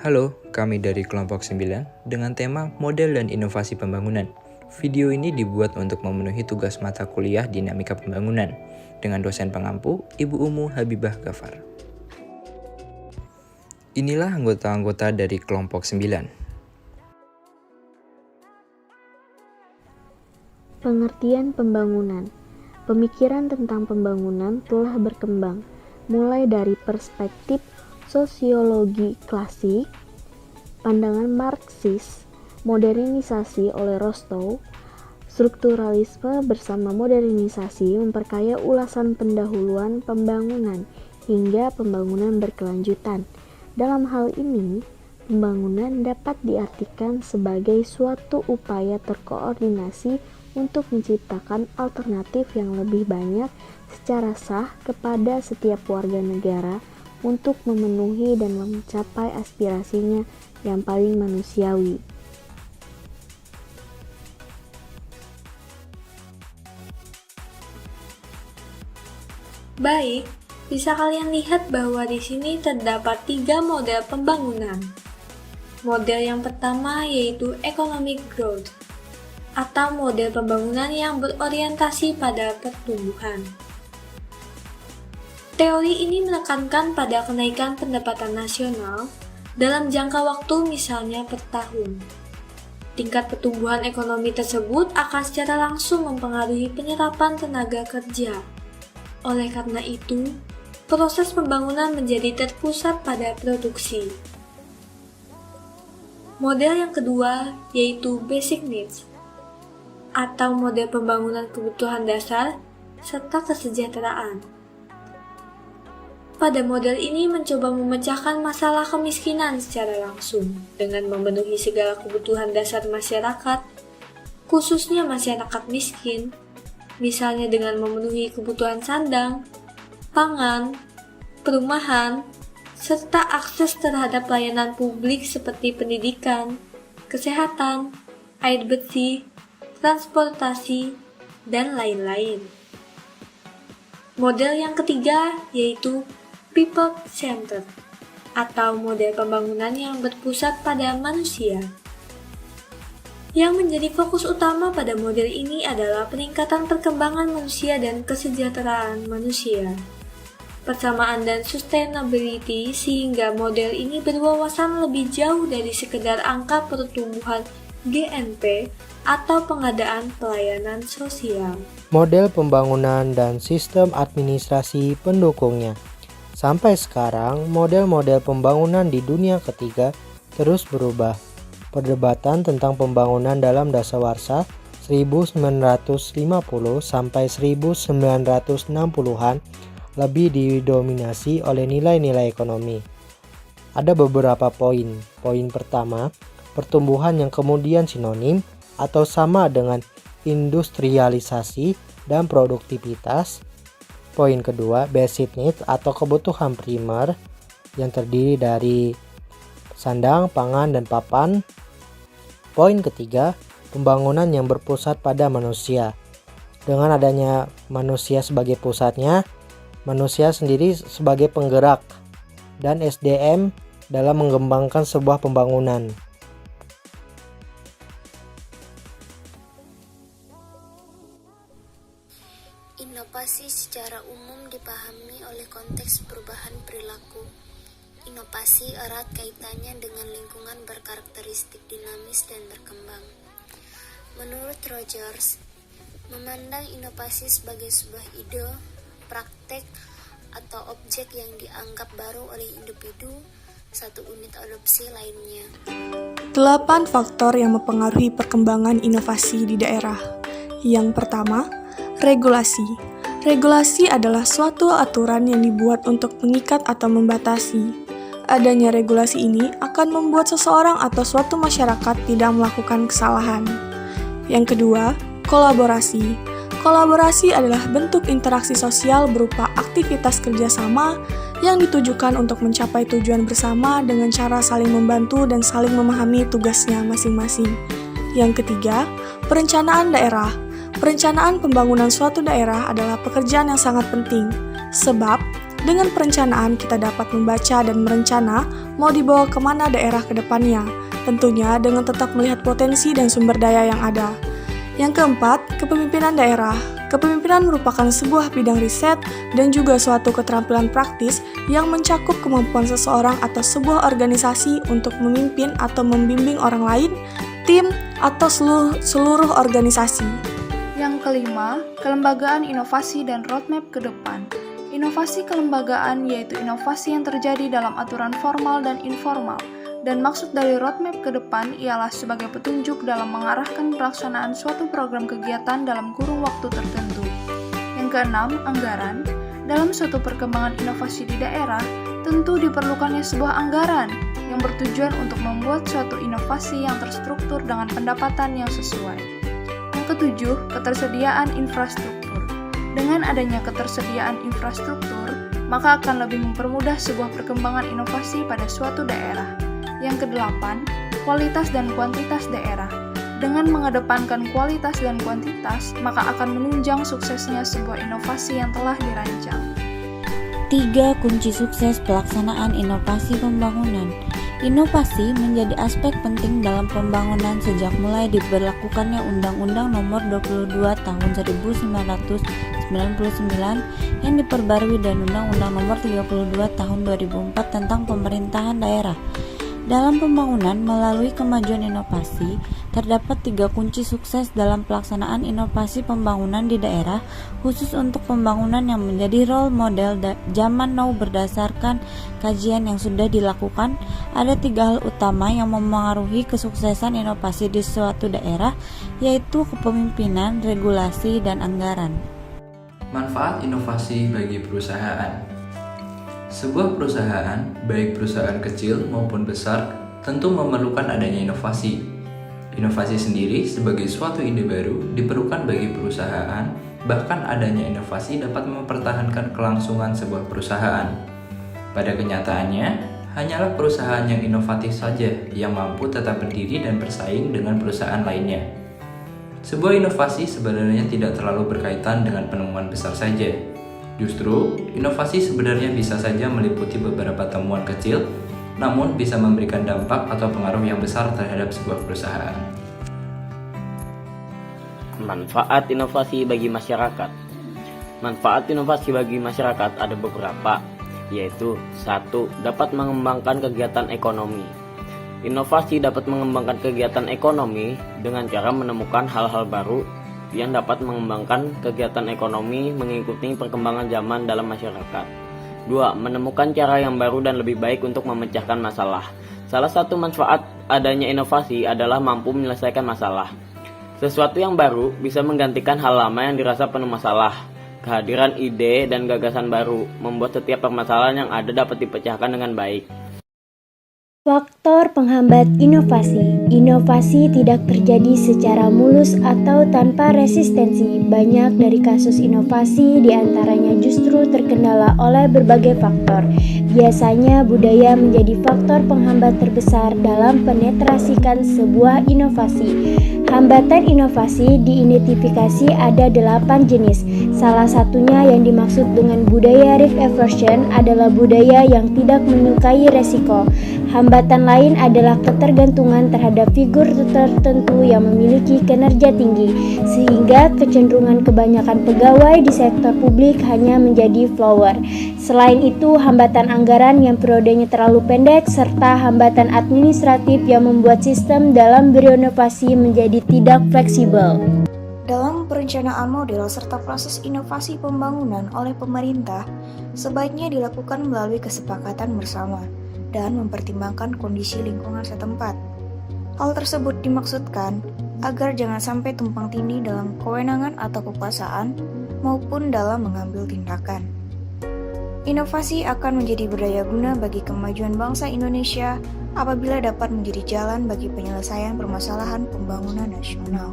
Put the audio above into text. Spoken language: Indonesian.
Halo, kami dari kelompok 9 dengan tema Model dan Inovasi Pembangunan. Video ini dibuat untuk memenuhi tugas mata kuliah Dinamika Pembangunan dengan dosen pengampu Ibu Umu Habibah Ghaffar. Inilah anggota-anggota dari kelompok 9. Pengertian pembangunan. Pemikiran tentang pembangunan telah berkembang, mulai dari perspektif sosiologi klasik, pandangan Marxis, modernisasi oleh Rostow, strukturalisme bersama modernisasi memperkaya ulasan pendahuluan pembangunan hingga pembangunan berkelanjutan. Dalam hal ini, pembangunan dapat diartikan sebagai suatu upaya terkoordinasi untuk menciptakan alternatif yang lebih banyak secara sah kepada setiap warga negara untuk memenuhi dan mencapai aspirasinya yang paling manusiawi. Baik, bisa kalian lihat bahwa di sini terdapat 3 model pembangunan. Model yang pertama yaitu economic growth, atau model pembangunan yang berorientasi pada pertumbuhan. Teori ini menekankan pada kenaikan pendapatan nasional dalam jangka waktu misalnya per tahun. Tingkat pertumbuhan ekonomi tersebut akan secara langsung mempengaruhi penyerapan tenaga kerja. Oleh karena itu, proses pembangunan menjadi terpusat pada produksi. Model yang kedua yaitu basic needs, atau model pembangunan kebutuhan dasar serta kesejahteraan. Pada model ini mencoba memecahkan masalah kemiskinan secara langsung dengan memenuhi segala kebutuhan dasar masyarakat, khususnya masyarakat miskin, misalnya dengan memenuhi kebutuhan sandang, pangan, perumahan, serta akses terhadap layanan publik seperti pendidikan, kesehatan, air bersih, transportasi, dan lain-lain. Model yang ketiga yaitu people centered, atau model pembangunan yang berpusat pada manusia. Yang menjadi fokus utama pada model ini adalah peningkatan perkembangan manusia dan kesejahteraan manusia, persamaan dan sustainability, sehingga model ini berwawasan lebih jauh dari sekedar angka pertumbuhan GNP atau pengadaan pelayanan sosial. Model pembangunan dan sistem administrasi pendukungnya. Sampai sekarang, model-model pembangunan di dunia ketiga terus berubah. Perdebatan tentang pembangunan dalam dasawarsa 1950 sampai 1960-an lebih didominasi oleh nilai-nilai ekonomi. Ada beberapa poin. Poin pertama, pertumbuhan yang kemudian sinonim atau sama dengan industrialisasi dan produktivitas. Poin kedua, basic needs atau kebutuhan primer yang terdiri dari sandang, pangan, dan papan. Poin ketiga, pembangunan yang berpusat pada manusia. Dengan adanya manusia sebagai pusatnya, manusia sendiri sebagai penggerak, dan SDM dalam mengembangkan sebuah pembangunan. Inovasi secara umum dipahami oleh konteks perubahan perilaku. Inovasi erat kaitannya dengan lingkungan berkarakteristik dinamis dan berkembang. Menurut Rogers, memandang inovasi sebagai sebuah ide, praktek, atau objek yang dianggap baru oleh individu, satu unit adopsi lainnya. 8 faktor yang mempengaruhi perkembangan inovasi di daerah. Yang pertama, regulasi. Regulasi adalah suatu aturan yang dibuat untuk mengikat atau membatasi. Adanya regulasi ini akan membuat seseorang atau suatu masyarakat tidak melakukan kesalahan. Yang kedua, kolaborasi. Kolaborasi adalah bentuk interaksi sosial berupa aktivitas kerjasama yang ditujukan untuk mencapai tujuan bersama dengan cara saling membantu dan saling memahami tugasnya masing-masing. Yang ketiga, perencanaan daerah. Perencanaan pembangunan suatu daerah adalah pekerjaan yang sangat penting, sebab Dengan perencanaan, kita dapat membaca dan merencana mau dibawa kemana daerah ke depannya, tentunya dengan tetap melihat potensi dan sumber daya yang ada. Yang keempat, kepemimpinan daerah. Kepemimpinan merupakan sebuah bidang riset dan juga suatu keterampilan praktis yang mencakup kemampuan seseorang atau sebuah organisasi untuk memimpin atau membimbing orang lain, tim, atau seluruh organisasi. Yang kelima, kelembagaan inovasi dan roadmap ke depan. Inovasi kelembagaan yaitu inovasi yang terjadi dalam aturan formal dan informal. Dan maksud dari roadmap ke depan ialah sebagai petunjuk dalam mengarahkan pelaksanaan suatu program kegiatan dalam kurun waktu tertentu. Yang keenam, anggaran. Dalam suatu perkembangan inovasi di daerah, tentu diperlukannya sebuah anggaran yang bertujuan untuk membuat suatu inovasi yang terstruktur dengan pendapatan yang sesuai. Yang ketujuh, ketersediaan infrastruktur. Dengan adanya ketersediaan infrastruktur, maka akan lebih mempermudah sebuah perkembangan inovasi pada suatu daerah. Yang kedelapan, kualitas dan kuantitas daerah. Dengan mengedepankan kualitas dan kuantitas, maka akan menunjang suksesnya sebuah inovasi yang telah dirancang. 3 kunci sukses pelaksanaan inovasi pembangunan. Inovasi menjadi aspek penting dalam pembangunan sejak mulai diberlakukannya Undang-Undang Nomor 22 Tahun 1999 yang diperbarui dan Undang-Undang Nomor 32 Tahun 2004 tentang pemerintahan daerah. Dalam pembangunan melalui kemajuan inovasi, terdapat 3 kunci sukses dalam pelaksanaan inovasi pembangunan di daerah, khusus untuk pembangunan yang menjadi role model zaman now berdasarkan kajian yang sudah dilakukan. Ada 3 hal utama yang memengaruhi kesuksesan inovasi di suatu daerah, yaitu kepemimpinan, regulasi, dan anggaran. Manfaat inovasi bagi perusahaan. Sebuah perusahaan, baik perusahaan kecil maupun besar, tentu memerlukan adanya inovasi. Inovasi sendiri sebagai suatu ide baru diperlukan bagi perusahaan, bahkan adanya inovasi dapat mempertahankan kelangsungan sebuah perusahaan. Pada kenyataannya, hanyalah perusahaan yang inovatif saja yang mampu tetap berdiri dan bersaing dengan perusahaan lainnya. Sebuah inovasi sebenarnya tidak terlalu berkaitan dengan penemuan besar saja. Justru, inovasi sebenarnya bisa saja meliputi beberapa temuan kecil, namun bisa memberikan dampak atau pengaruh yang besar terhadap sebuah perusahaan. Manfaat inovasi bagi masyarakat. Manfaat inovasi bagi masyarakat ada beberapa, yaitu 1. Dapat mengembangkan kegiatan ekonomi. Inovasi dapat mengembangkan kegiatan ekonomi dengan cara menemukan hal-hal baru yang dapat mengembangkan kegiatan ekonomi mengikuti perkembangan zaman dalam masyarakat. 2. Menemukan cara yang baru dan lebih baik untuk memecahkan masalah. Salah satu manfaat adanya inovasi adalah mampu menyelesaikan masalah. Sesuatu yang baru bisa menggantikan hal lama yang dirasa penuh masalah. Kehadiran ide dan gagasan baru membuat setiap permasalahan yang ada dapat dipecahkan dengan baik. Faktor penghambat inovasi. Inovasi tidak terjadi secara mulus atau tanpa resistensi. Banyak dari kasus inovasi diantaranya justru terkendala oleh berbagai faktor. Biasanya budaya menjadi faktor penghambat terbesar dalam penetrasikan sebuah inovasi. Hambatan inovasi diidentifikasi ada 8 jenis. Salah satunya yang dimaksud dengan budaya risk aversion adalah budaya yang tidak menyukai resiko. Hambatan lain adalah ketergantungan terhadap figur tertentu yang memiliki kinerja tinggi, sehingga kecenderungan kebanyakan pegawai di sektor publik hanya menjadi follower. Selain itu, hambatan anggaran yang periodenya terlalu pendek, serta hambatan administratif yang membuat sistem dalam berinovasi menjadi tidak fleksibel. Dalam perencanaan model serta proses inovasi pembangunan oleh pemerintah, sebaiknya dilakukan melalui kesepakatan bersama dan mempertimbangkan kondisi lingkungan setempat. Hal tersebut dimaksudkan agar jangan sampai tumpang tindih dalam kewenangan atau kekuasaan maupun dalam mengambil tindakan. Inovasi akan menjadi berdaya guna bagi kemajuan bangsa Indonesia apabila dapat menjadi jalan bagi penyelesaian permasalahan pembangunan nasional.